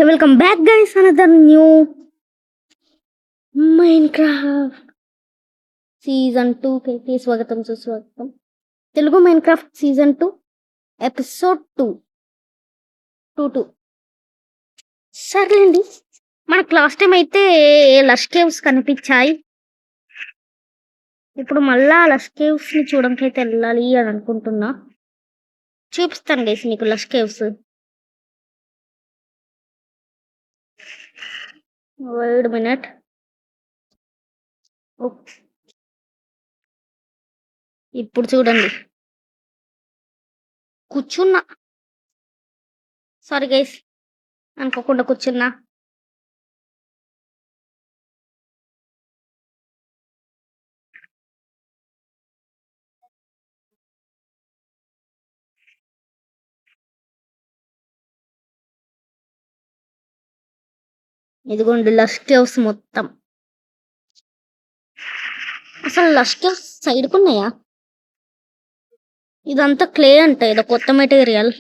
Hey, welcome back, guys. Another new Minecraft Season 2 కి స్వాగతం సుస్వాగతం. తెలుగు మైన్క్రాఫ్ట్ సీజన్ 2 ఎపిసోడ్ 2 సర్లేండి. మనకు లాస్ట్ టైం అయితే లష్ కేవ్స్ కనిపించాయి. ఇప్పుడు మళ్ళా లష్ కేవ్స్ ని చూడడానికి అయితే వెళ్ళాలి అని అనుకుంటున్నా. చూపిస్తాను గైస్ మీకు లష్ కేవ్స్. Wait minute. ఇప్పుడు చూడండి, కూర్చున్నా. సారీ గైస్, అనుకోకుండా కూర్చున్నా. ఇదిగోండి లష్ కేవ్స్ మొత్తం. అసలు లష్ కేవ్స్ సైడ్కున్నాయా? ఇదంతా క్లే అంట, ఏదో కొత్త మెటీరియల్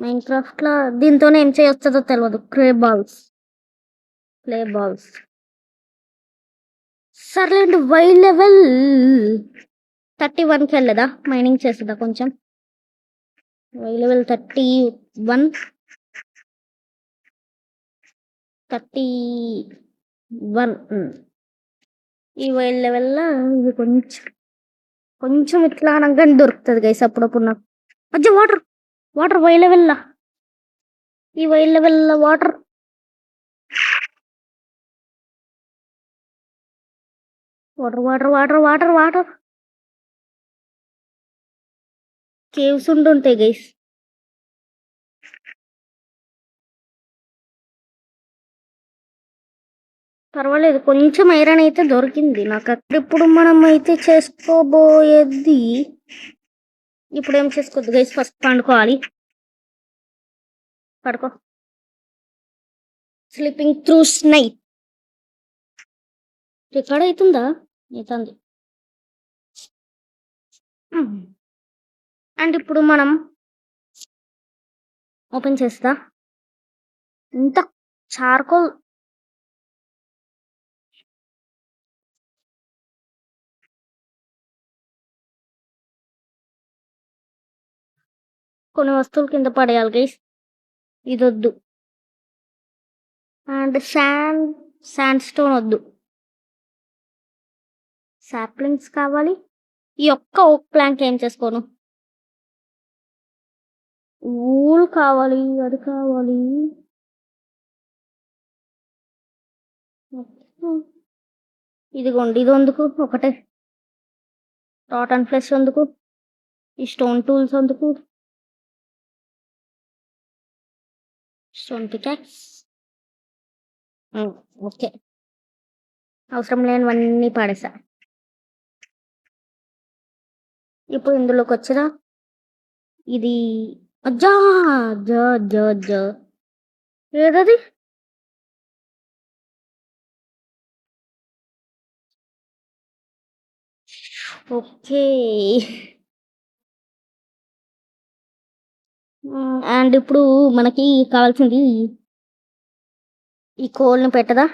మైన్క్రాఫ్ట్ లా. దీంతోనే ఏం చేయొస్తుందో తెలియదు. Clay balls. సర్లేండి, వై లెవెల్ 31కి వెళ్ళదా? మైనింగ్ చేస్తుందా కొంచెం. వై లెవెల్ 31 ఈ వైల్డ్ లెవెల్లో ఇది కొంచెం ఇట్లా అనగానే దొరుకుతుంది గైస్ అప్పుడప్పుడు నాకు. మధ్య వాటర్ వైల్డ్ లెవెల్లా. ఈ వైల్డ్ లెవెల్లో వాటర్ కేవ్స్ ఉంటుంటాయి గైస్. పర్వాలేదు, కొంచెం ఐరన్ అయితే దొరికింది నాకు. ఇప్పుడు మనం అయితే చేసుకోబోయేది, ఇప్పుడు ఏం చేసుకోవద్దు గైస్. ఫస్ట్ పండుకోవాలి. పడుకో. స్లీపింగ్ త్రూ నైట్ రికార్డ్ అవుతుందా? అవుతుంది. అండ్ ఇప్పుడు మనం ఓపెన్ చేస్తా. ఇంత చార్కోల్ కొన్ని వస్తువులు కింద పడేయాలి గైస్. ఇది వద్దు. అండ్ శాండ్ స్టోన్ వద్దు. సాప్లింగ్స్ కావాలి. ఈ ఒక్క ఓక్ ప్లాంక్ ఏం చేసుకోను. ఊల్ కావాలి, అది కావాలి. ఇదిగోండి, ఇది ఎందుకు? ఒకటే టాట్ అండ్ ఫ్లెష్ ఎందుకు? ఈ స్టోన్ టూల్స్ ఎందుకు? Stone peacocks okay. అవసరం లేనివన్నీ పాడేసా. ఇప్పుడు ఇందులోకి వచ్చిన ఇది అజ్జా ఏదది? ఓకే. అండ్ ఇప్పుడు మనకి కావాల్సింది ఈ కోల్ని పెట్టదా,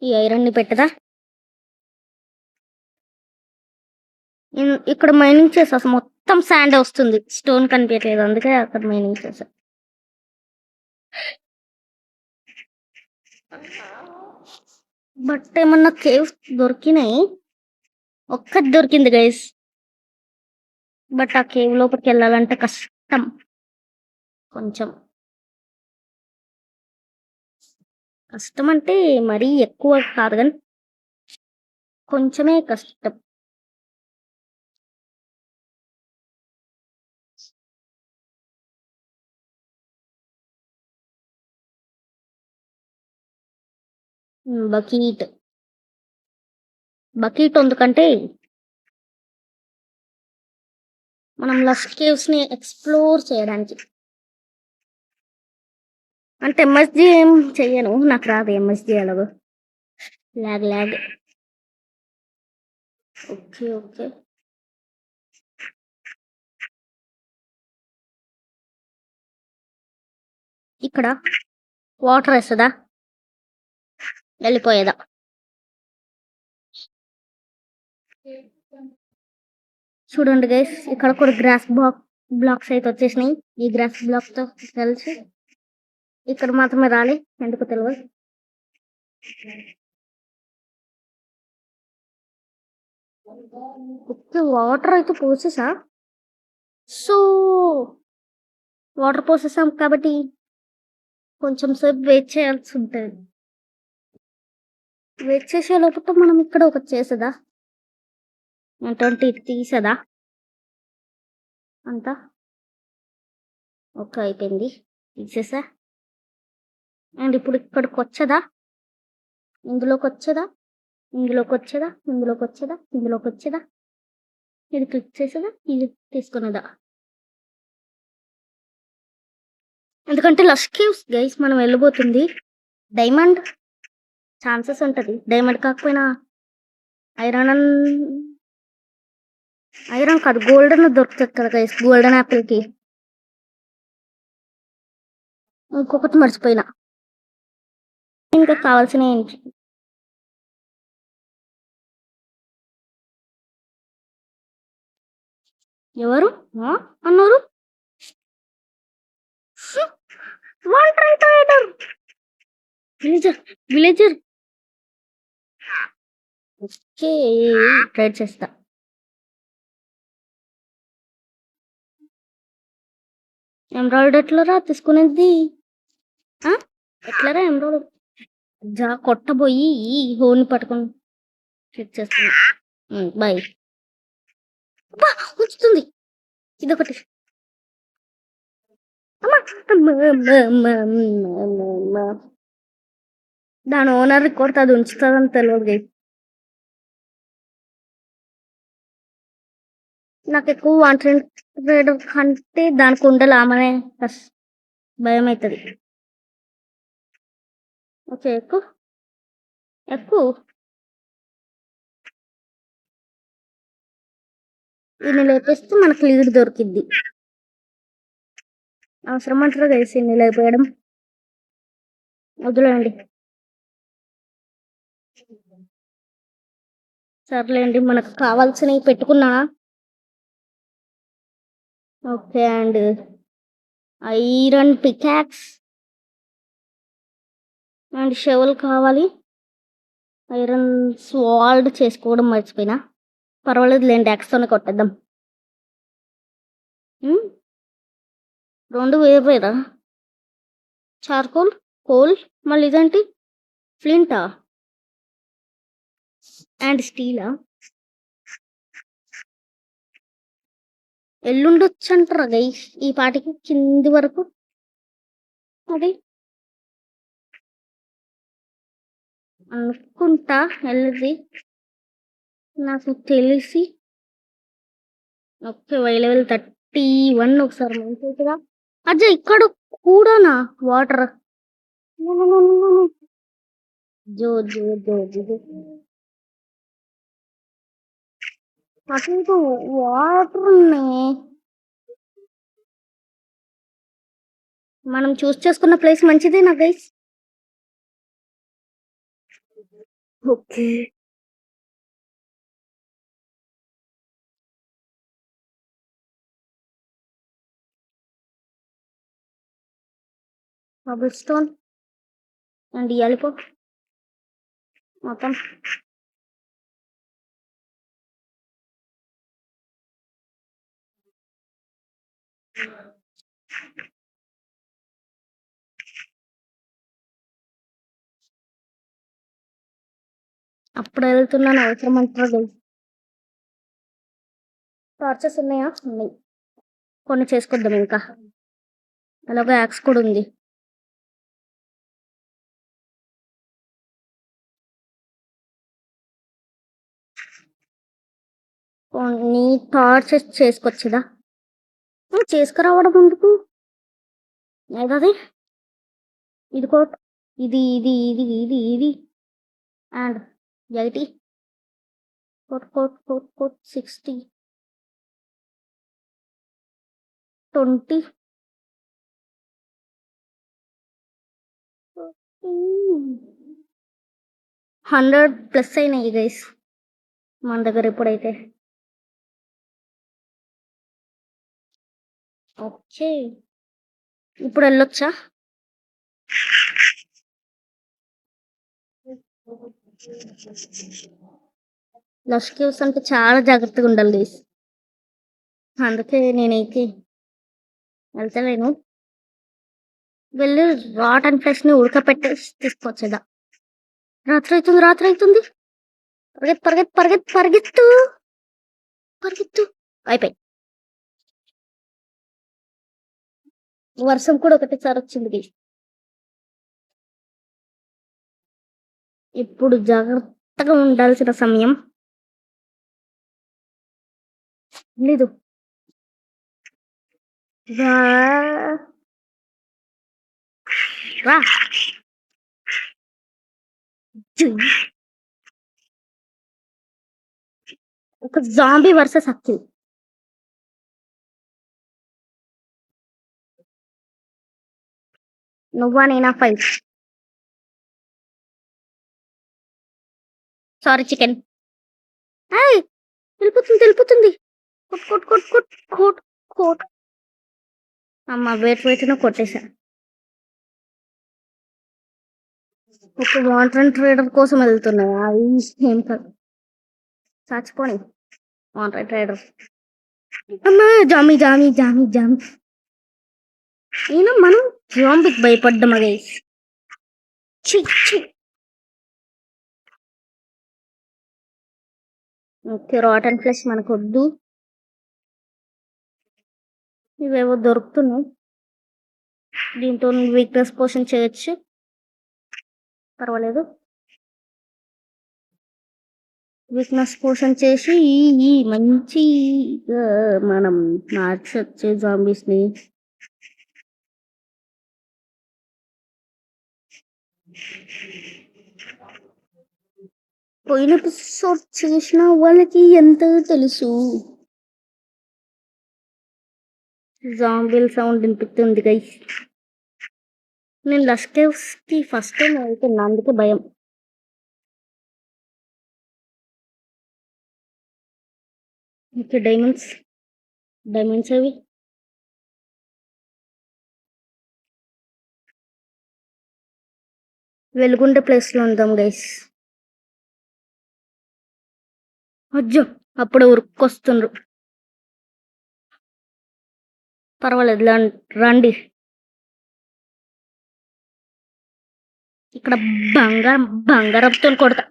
ఈ ఐరన్ని పెట్టదా. ఇక్కడ మైనింగ్ చేసా, మొత్తం శాండ్ వస్తుంది. స్టోన్ కనిపించలేదు, అందుకే అక్కడ మైనింగ్ చేసా. బట్ ఏమన్నా కేవ్స్ దొరికినాయి. ఒక్కటి దొరికింది గైస్. బట్ ఆ కేవ్ లోపలికి వెళ్ళాలంటే కష్టం. కొంచెం కష్టం అంటే మరీ ఎక్కువ కాదు, కానీ కొంచెమే కష్టం. బకీట్ ఎందుకంటే మనం లష్ కేవ్స్ ని ఎక్స్ప్లోర్ చేయడానికి. అంటే ఎంఎస్జీ ఏం చెయ్యను, నాకు రాదు ఎంఎస్జీ. అలాగో లాగ్. ఓకే. ఇక్కడ వాటర్ వేస్తుందా వెళ్ళిపోయేదా? చూడండి గైస్, ఇక్కడ కూడా గ్రాస్ బ్లాక్స్ అయితే వచ్చేసినాయి. ఈ గ్రాస్ బ్లాక్ తో కలిసి ఇక్కడ మాత్రమే రాలి, ఎందుకు తెలియదు. వాటర్ అయితే పోసేసా. సో వాటర్ పోసేసాం కాబట్టి కొంచెం సేపు వెయిట్ చేయాల్సి ఉంటుంది. వెయిట్ చేసే లోపల మనం ఇక్కడ ఒకటి చేసేదా, 20 తీసేదా అంతా. ఓకే అయిపోయింది, తీసేసా. అండ్ ఇప్పుడు ఇక్కడికి వచ్చేదా, ఇందులోకి వచ్చేదా, ఇందులోకి వచ్చేదా, ఇందులోకి వచ్చేదా, ఇందులోకి వచ్చేదా, ఇది క్లిక్ చేసేదా, ఇది తీసుకునేదా. ఎందుకంటే లష్ కేవ్స్ గైస్ మనం వెళ్ళబోతుంది. డైమండ్ ఛాన్సెస్ ఉంటుంది, డైమండ్ కాకపోయినా ఐరన్ కాదు గోల్డెన్ దొరుకుతుంది కదా గైస్. గోల్డెన్ యాపిల్కి ఇంకొకటి మర్చిపోయినా, ఇంకా కావాల్సిన ఏంటి. ఎవరు అన్నారు? Villager villager. ఓకే ట్రై చేస్తా. ఎంబ్రాయిడరీ ఎట్లరా తీసుకునేది? ఎట్లరా ఎంబ్రాయిడరీ? కొట్టబోయి ఈ హోల్ని పట్టుకొని చెక్ చేస్తున్నా. బాయ్. ఉంచుతుంది ఇదొకటి. దాని ఓనర్ కొడితే అది ఉంచుతుందని తెలియదు గైస్. నాకు ఎక్కువ వాంటెడ్ కంటే దానికి ఉండాలి ఆమెనే భయం అవుతుంది. ఓకే ఎక్కువ ఎక్కువ ఇన్ని లేపేస్తే మనకు లీడ్ దొరికిద్ది. అవసరం అంటారు కలిసి ఇన్ని లేపేయడం, వదిలేండి. సర్లేండి, మనకు కావాల్సినవి పెట్టుకున్నా. Okay and iron pickaxe and shovel కావాలి. ఐరన్ స్వాల్డ్ చేసుకోవడం మర్చిపోయినా, పర్వాలేదు లేండి, యాక్స్తోనే కొట్టేద్దాం. 2 వేయపోయారా? చార్కోల్, కోల్, మళ్ళీ ఇదేంటి ఫ్లింటా అండ్ స్టీలా? ఎల్లుండొచ్చు అంటారా గై ఈ పాటికి కింది వరకు. అది అనుకుంటా వెళ్ళది నాకు తెలిసి. ఓకే వై లెవెల్ 31 ఒకసారి మంచిగా. అజ్జా ఇక్కడ కూడానా వాటర్? జో జో జో జో అటు వాటర్ ఉన్నాయి. మనం చూస్ చేసుకున్న ప్లేస్ మంచిదే నా guys. Okay bubble stone and ఇయాలిపో మొత్తం. అప్పుడు వెళ్తున్నాను, అవసరం అంటారు గైస్. టార్చెస్ ఉన్నాయా? ఉన్నాయి, కొన్ని చేసుకొద్దాం. ఇంకా అలాగే యాక్స్ కూడా ఉంది. కొన్ని టార్చెస్ చేసుకొచ్చేదా? చేసుకురావడం ఎందుకు? ఏదది? ఇది కోట్, ఇది ఇది ఇది ఇది ఇది అండ్ 80 కోట్ కోట్ కోట్ కోట్ 60 20 100+ అయినాయి గైస్ మన దగ్గర ఇప్పుడైతే. ఓకే, ఇప్పుడు వెళ్ళొచ్చా? లష్ కేవ్స్ అంటే చాలా జాగ్రత్తగా ఉండాలి గైస్, అందుకే నేనైతే వెళ్తలేను. వెళ్ళి రాట్ అండ్ ఫ్లెష్ ని ఉడకపెట్టేసి తీసుకొచ్చేదా. రాత్రి అవుతుంది, రాత్రి అవుతుంది. పరిగెత్తు పరిగెత్తు పరిగెత్తు పరిగెత్తు పరిగెత్తు. అయిపోయి వర్షం కూడా ఒకటేసారి వచ్చింది గైస్. ఇప్పుడు జాగ్రత్తగా ఉండాల్సిన సమయం. లేదు, రా రా. ఒక జాంబీ వర్సెస్ అక్కి. నువ్వా నేనా ఫైట్? Sorry chicken. వెళ్ళిపోతుంది వెళ్ళిపోతుంది. కొట్ కొట్ కొట్ కొట్ కోట్ కోట్. అమ్మ వెయిట్ వెయిట్ కొట్టేశా. ఒక వాంటర్ ట్రేడర్ కోసం వెళ్తున్నాయి అవి ఏం కాదు. చచ్చిపోని వాంటర్ ట్రేడర్. అమ్మా జామీ జామీ జామీ జామీ. అయినా మనం జాంబీకి భయపడ్డం అదే. ఓకే, రాట్ అండ్ ఫ్లెష్ మనకు వద్దు. ఇవేవో దొరుకుతున్నాయి, దీంతో వీక్నెస్ పోషన్ చేయొచ్చు, పర్వాలేదు. వీక్నెస్ పోషన్ చేసి ఈ మంచిగా మనం మార్చొచ్చు జాంబీస్ ని. పోయిన ఎపిసోడ్ చేసిన వాళ్ళకి ఎంత తెలుసు. జాంబీల్ సౌండ్ వినిపిస్తుంది గైస్. నేను లష్ కేవ్స్ కి ఫస్ట్ టైం వెళ్తున్నా, అందుకే భయం. ఓకే, డైమండ్స్ డైమండ్స్ అవి. వెలుగుండే ప్లేస్ లో ఉందాం గైస్. అజ్జో, అప్పుడే ఉరుక్కొస్తుండ్రు. పర్వాలేదు, రండి. ఇక్కడ బంగారంతో కొడతా.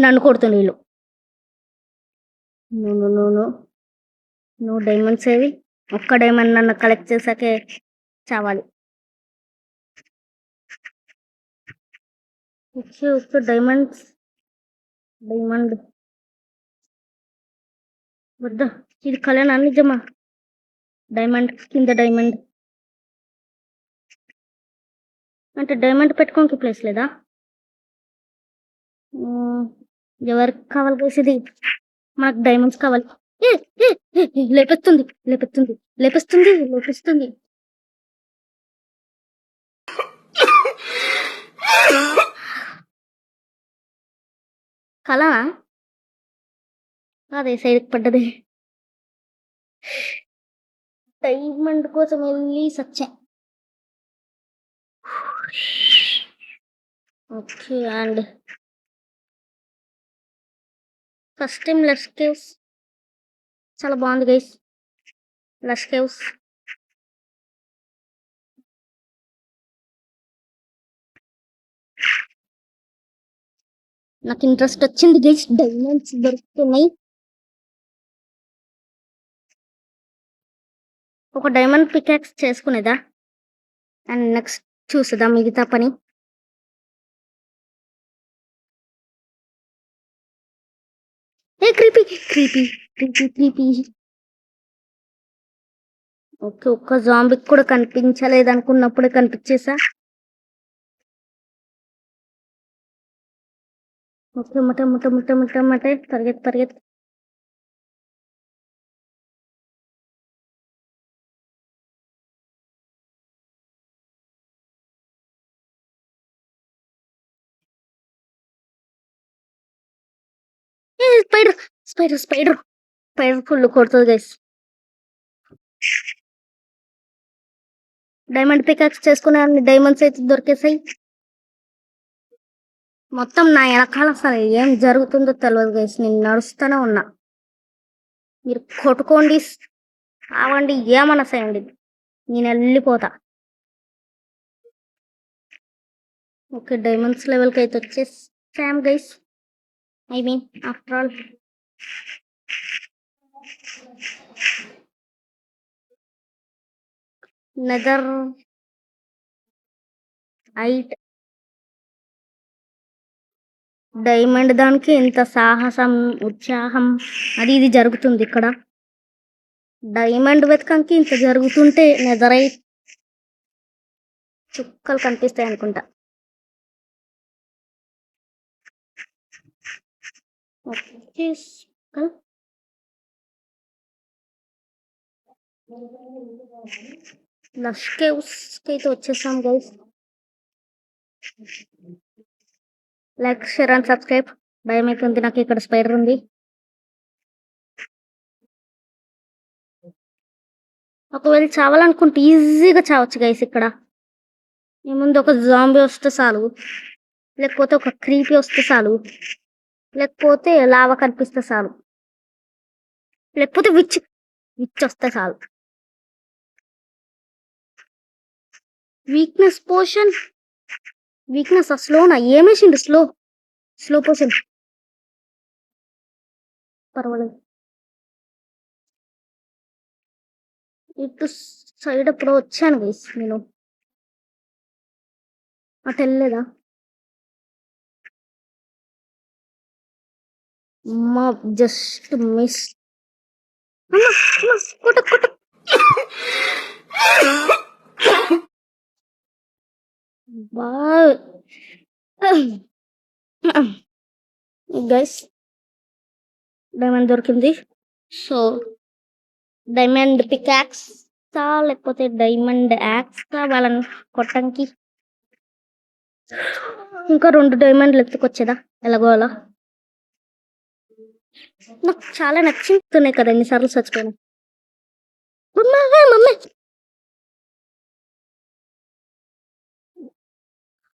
నన్ను కొడుతుంది వీళ్ళు. నువ్వు డైమండ్స్ ఏవి? ఒక్క డైమండ్ నన్ను కలెక్ట్ చేసాకే చావాలి. ఓకే డైమండ్ వద్దా, ఇది కళ్యాణా నిజమా? డైమండ్ కింద డైమండ్ అంటే డైమండ్ పెట్టుకోనికి ప్లేస్ లేదా? ఎవరికి కావాలి గైస్ ఇది? మనకు డైమండ్స్ కావాలి. లేపిస్తుంది లేపిస్తుంది లేపిస్తుంది లేపిస్తుంది. కళ అదే సైడ్కి పడ్డది. డైమండ్ కోసం వెళ్ళి సచ్చా. Okay, and first time lush caves చాలా బాగుంది గైస్. లష్ కేవ్స్ నాకు ఇంట్రెస్ట్ వచ్చింది గైస్. డైమండ్స్ దొరుకుతున్నాయి. ఒక డైమండ్ పికాక్స్ చేసుకునేదా, అండ్ నెక్స్ట్ చూసేదా మిగతా పని. Creepy creepy creepy creepy. Okay, ఒక్క జాంబీకి కూడా కనిపించలేదు అనుకున్నప్పుడే కనిపించేసా. ఓకే, ముట్ట ముట్ట ముట్ట ముట్ట ముట్ట పరిగెత్తి పరిగెత్తి. Spider spider spider spider full కొడుతుంది గైస్. డైమండ్ పికాక్స్ చేసుకునే అన్ని డైమండ్స్ అయితే దొరికేసాయి. మొత్తం నా వెనకాల అసలు ఏం జరుగుతుందో తెలియదు గైస్. నేను నడుస్తూనే ఉన్నా. మీరు కొట్టుకోండి, ఆవండి, ఏమన్నా చేయండి, నేను వెళ్ళిపోతా. ఓకే, డైమండ్స్ లెవెల్కి అయితే వచ్చేసాం guys. I mean after all netherite diamond దానికి ఎంత సాహసం, ఉత్సాహం అది ఇది జరుగుతుంది ఇక్కడ. డైమండ్ వెతకంకి ఇంత జరుగుతుంటే నెదరైట్ చుక్కలు కనిపిస్తాయి అనుకుంటా. ఓకే, లష్ కేవ్స్కి అయితే వచ్చేసాం guys. Like, share and subscribe. భయం అవుతుంది నాకు, ఇక్కడ స్పైడర్ ఉంది. ఒకవేళ చావాలనుకుంటే ఈజీగా చావచ్చు గైస్. ఇక్కడ ఏముంది, ఒక జాంబీ వస్తే చాలు, లేకపోతే ఒక క్రీపీ వస్తే చాలు, లేకపోతే లావా కనిపిస్తే చాలు, లేకపోతే విచ్ వస్తే చాలు. వీక్నెస్ పోషన్, వీక్నెస్ స్లోనా ఏమేసిండు? స్లో పోషన్ పర్వాలేదు. ఇటు సైడ్ ఎప్పుడో వచ్చాను గైస్ నేను, అటు వెళ్ళలేదా? మా జస్ట్ మిస్. గైస్, డైమండ్ దొరికింది. సో డైమండ్ పికాక్స్ లేకపోతే డైమండ్ యాక్స్ వాళ్ళని కొట్టంకి ఇంకా 2 డైమండ్లు ఎత్తుకొచ్చేదా ఎలాగో అలా. నాకు చాలా నచ్చుతున్నాయి కదా, ఎన్నిసార్లు చచ్చిపోయినా. మమ్మీ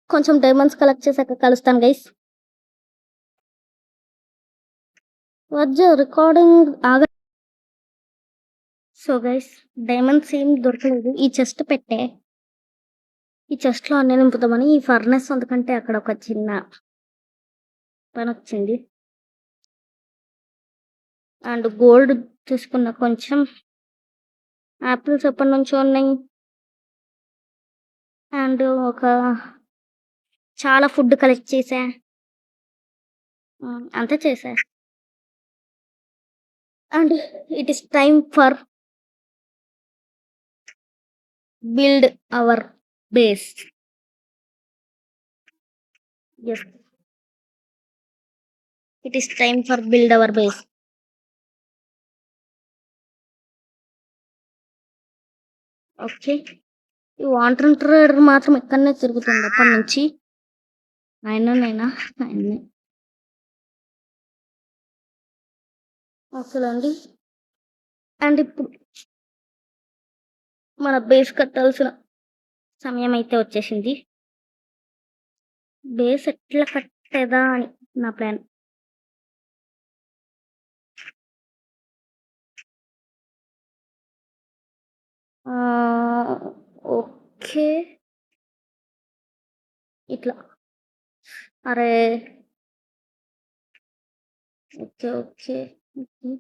కొంచెం డైమండ్స్ కలెక్ట్ చేశాక కలుస్తాను గైస్. రికార్డింగ్ ఆగ. సో గైస్, డైమండ్స్ ఏం దొరకలేదు. ఈ చెస్ట్ పెట్టే, ఈ చెస్ట్లో అన్నీ నింపుతామని ఈ ఫర్నెస్, ఎందుకంటే అక్కడ ఒక చిన్న పని వచ్చింది. అండ్ గోల్డ్ తీసుకున్న, కొంచెం యాపిల్స్ ఎప్పటి నుంచో ఉన్నాయి. అండ్ చాలా ఫుడ్ కలెక్ట్ చేసా, అంతా చేసా. And it is time for build our base. Yes, it is time for build our base. Okay, ఈ వాంటర్ ట్రేడర్ మాత్రం ఇక్కడనే తిరుగుతుంది అప్పటి నుంచి. ఆయననేనా? ఆయన్నే. ఓకేనండి. అండ్ ఇప్పుడు మన బేస్ కట్టాల్సిన సమయం అయితే వచ్చేసింది. బేస్ ఎట్లా కట్టేదా అని నా ప్లాన్. ఓకే, ఇట్లా. అరే okay okay okay.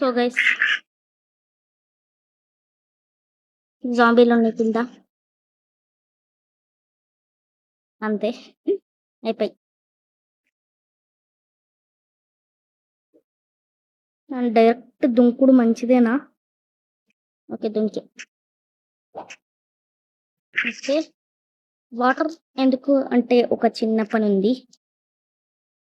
So guys, జాంబీలు ఉన్నాయి కింద, అంతే అయిపోయి. డైరెక్ట్ దుంకుడు మంచిదేనా? ఓకే, దుంకి. ఓకే, వాటర్ ఎందుకు అంటే ఒక చిన్న పని ఉంది.